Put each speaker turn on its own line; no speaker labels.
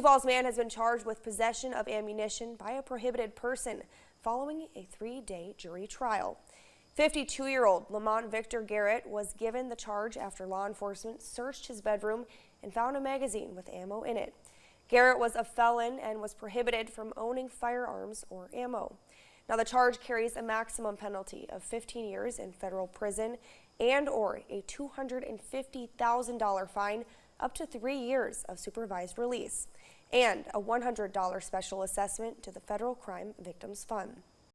Sioux Falls man has been charged with possession of ammunition by a prohibited person following a 3-day jury trial. 52-year-old Lamont Victor Garrett was given the charge after law enforcement searched his bedroom and found a magazine with ammo in it. Garrett was a felon and was prohibited from owning firearms or ammo. Now, the charge carries a maximum penalty of 15 years in federal prison and/or a $250,000 fine, up to 3 years of supervised release, and a $100 special assessment to the Federal Crime Victims Fund.